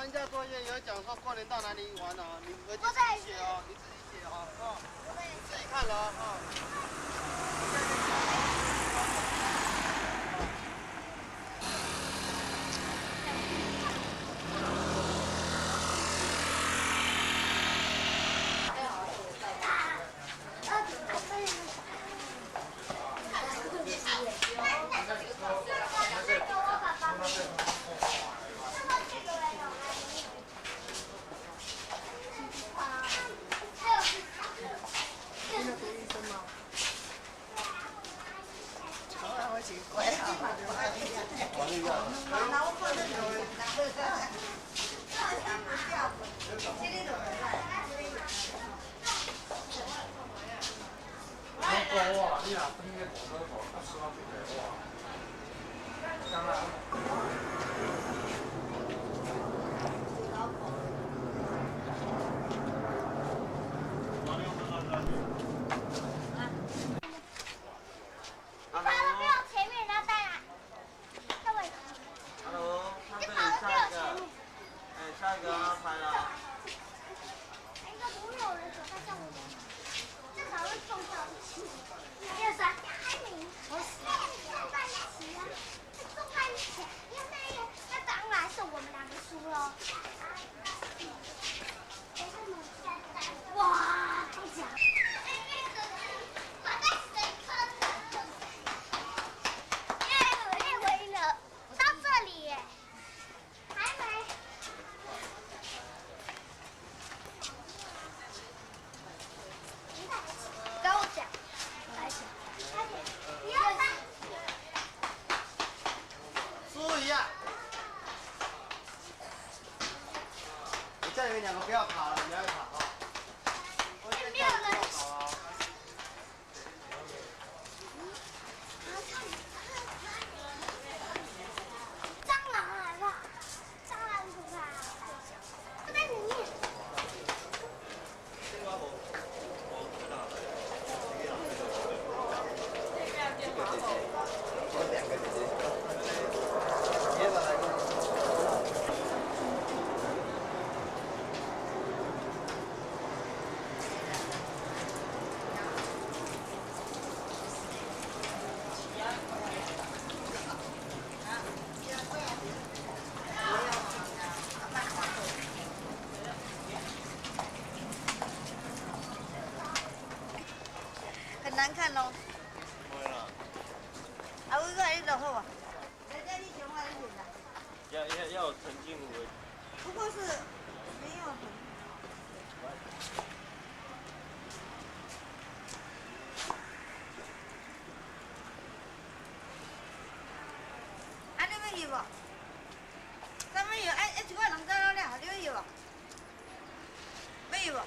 寒假作业有讲说过年到哪里玩哦，你回去自己写哦，你自己写哦，自己看了哦。叫你们两个不要跑了，你要跑啊！没有人。蟑螂来了，蟑螂很可怕，它在里面。很难看哦。不会啦。啊，我个你就好啊。在这里讲话一点的。要有陈静武的。不过是没有很。啊，你们有无？咱们有，哎，一块人在哪里？你们有无？没有无？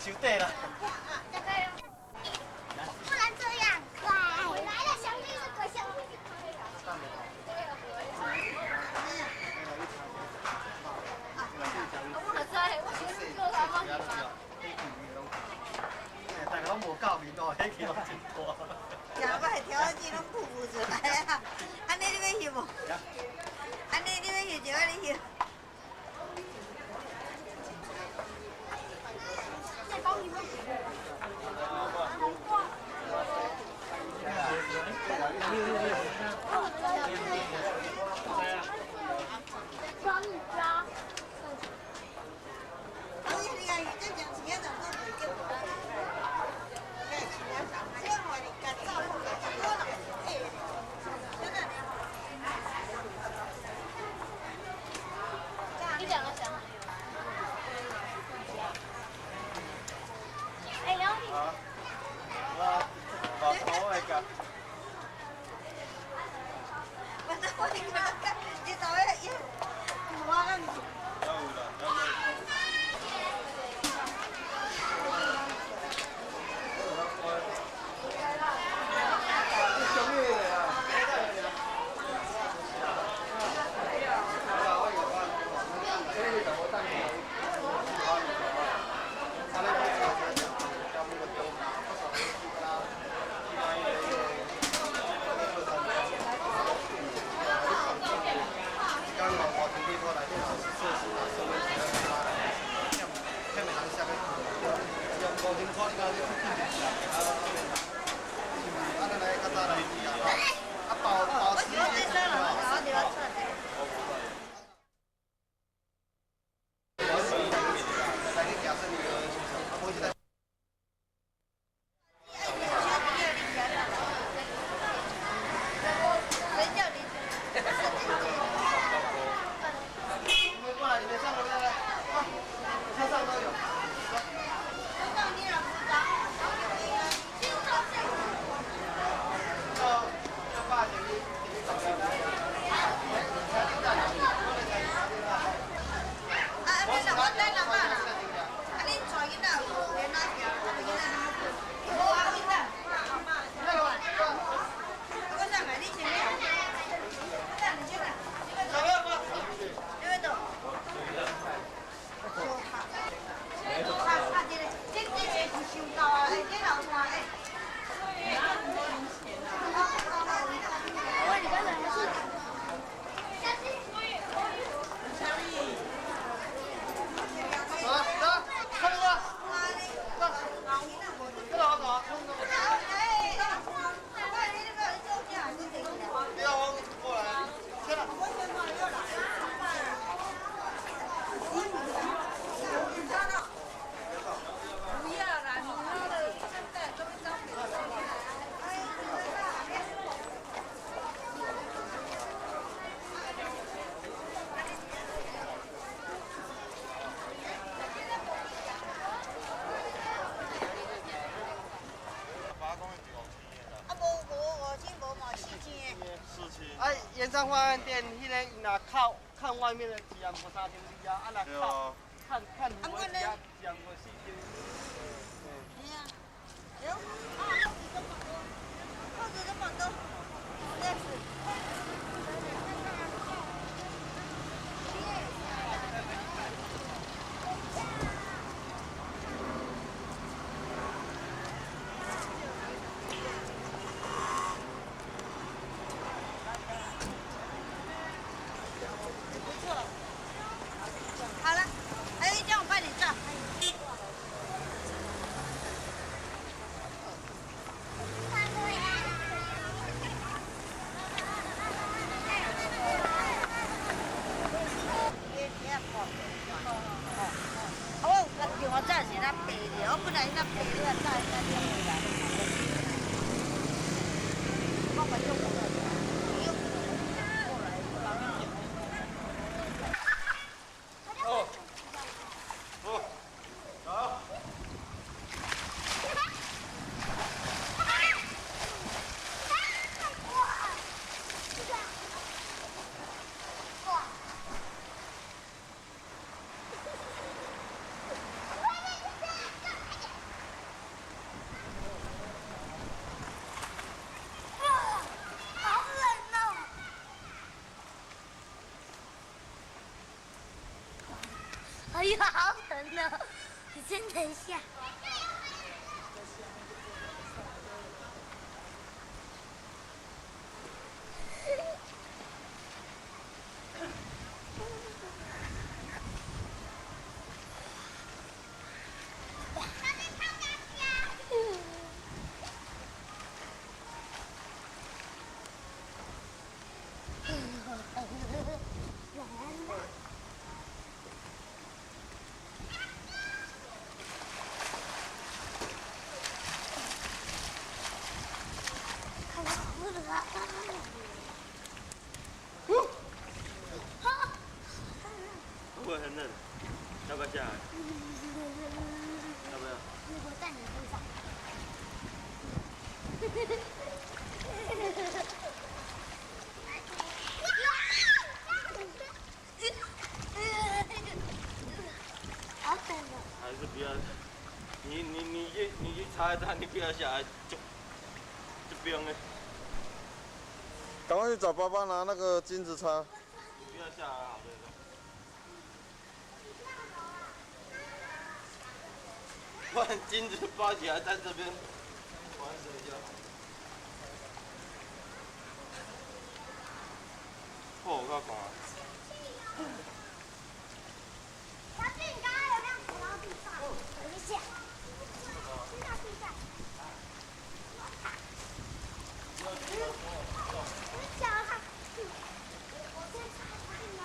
收底啦。不然这样，快来了，香槟是鬼香槟。我唔知，我先做他帮你吧。大家拢无够面哦，迄气拢真大。呀，我系调剂拢吐不出来啊！安尼你要翕无？安尼你要翕就安尼翕。再帮你们。帮你抓。我跟你讲，这讲钱怎么都不给我了？哎，这我你干照顾的多了，哎，真的。你讲个什么？哎，然后你。把头来夹。我你看，你早也我了你。要有啦，要有。盐山花园店，迄个若靠看外面的治安无三千里啊，若靠看路的治安无四千。哎呀，哟，耗子这么多，真是。好了，还有一张我帮你照。呦，好疼哦！你先等一下。会很冷，要不要下来？要不要？我在你身上。好冷哦！还是不要，你去擦一擦，你不要下来就不用了。赶快去找爸爸拿那个金子擦。不要下来好了。不然金子包起来在这边玩水就好。哦，我靠！小俊，你刚刚有没有滚到地上？等一下。地上地上。你脚上。我先擦一擦，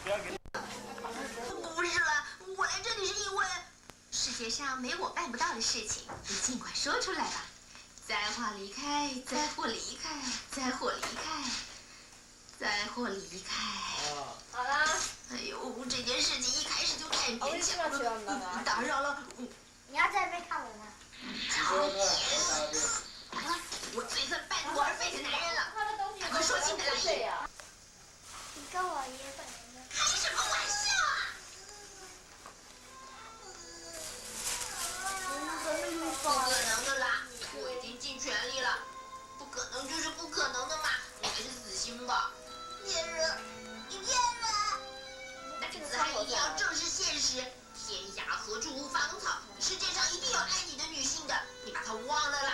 你要不要？不是啦，我来这里是因为世界上没我办不到的事情，你尽管说出来吧。灾祸离开，灾祸离开，灾祸离开，灾祸离开。好啦。哎呦，这件事情一开始就太勉强了，打扰了。你要在那边看我吗？好。我最恨半途而废的男人了。赶快说清你的来意。你跟我爷本人呢？开什么玩笑啊！不可能的啦，我已经尽全力了。不可能就是不可能的嘛，你还是死心吧。骗人！你骗人！男子汉一定要正视现实。天涯何处无芳草？世界上一定有爱你的女性的，你把她忘了啦！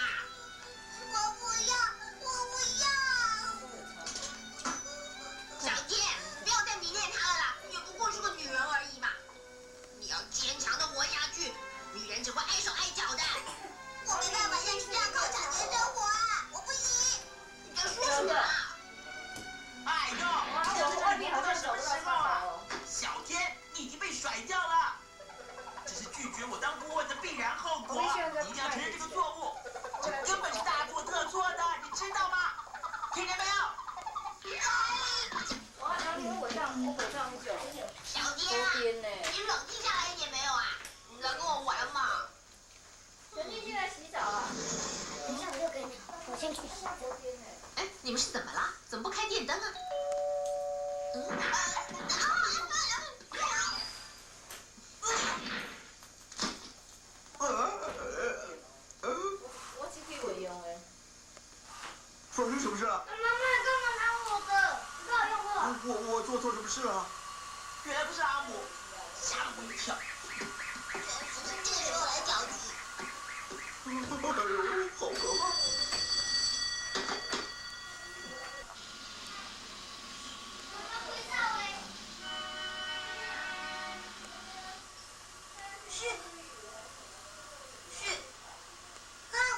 我不要，我不要！小天，不要再迷恋她了啦，也不过是个女人而已嘛。你要坚强的活下去，女人只会碍手碍脚的。我没办法像你这样靠抢劫生活啊！我不行。你在说什么啊？哎呦，这在你做什么时候啊？小天，你已经被甩掉了。这是拒绝我当顾问的必然后果，你一定要承认这个错误。这根本是大错特错的，你知道吗？听见没有？小天啊，你冷静下来一点没有啊？你来跟我玩嘛。陈静进来洗澡啊。等一下我就跟你，我先去洗澡。哎，你们是怎么了？怎么不开电灯啊？我只给我用的。发生什么事了？妈妈干嘛拿我的？不要用我。我做错什么事了？原来不是阿姆，吓了我一跳。这个时候来着急。哎呦，好可怕！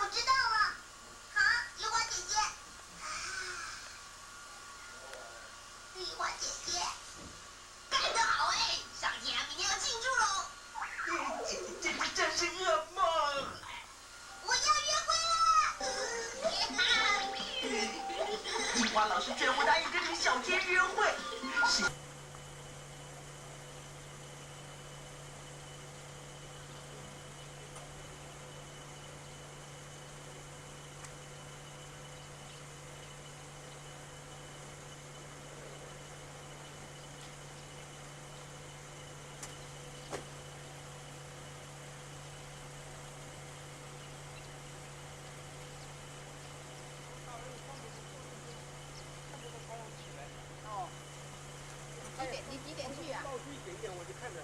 我知道了。好，梨花姐姐。梨花姐姐，干得好哎！上天明天要庆祝喽。这真是噩梦。我要约会了。樱花老师居然不答应跟小天约会，是。你几点去啊？倒出一点点我就看着。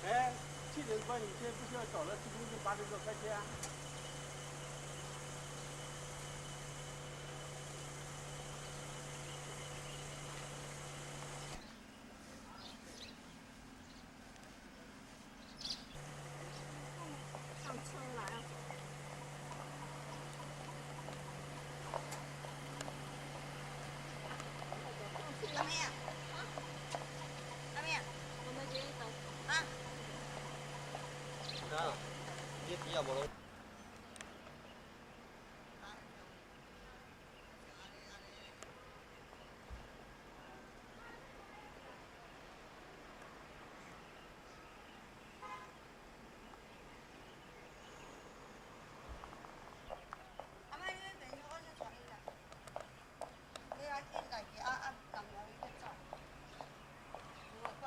哎，7点半以前不需要找了，是不是8点多开车啊？上车了，要走。阿妹啊，阿妹啊，我们接走啊。啊，你比较无拢。阿妹，你等于我先传你啦。你阿见大家人有伊在走。我讲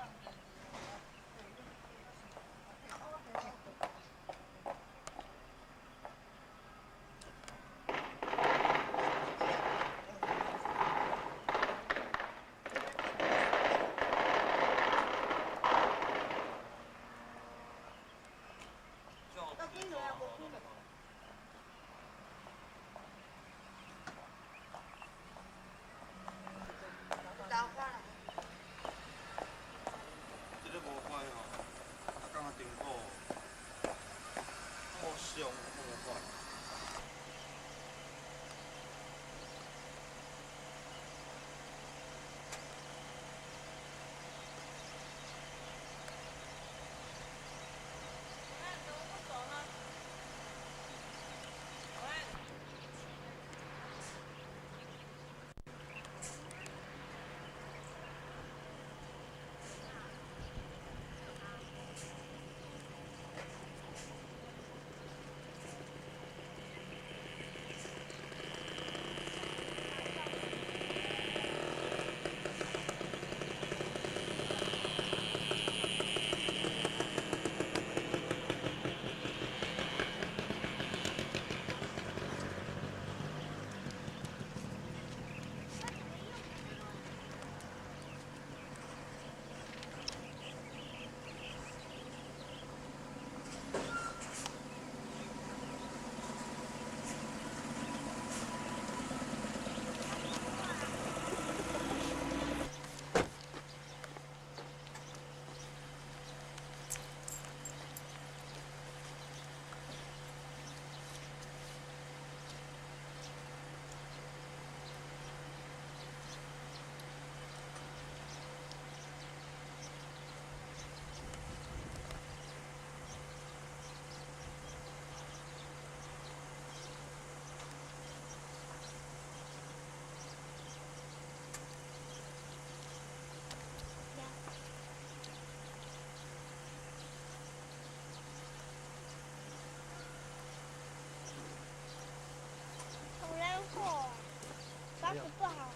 不好。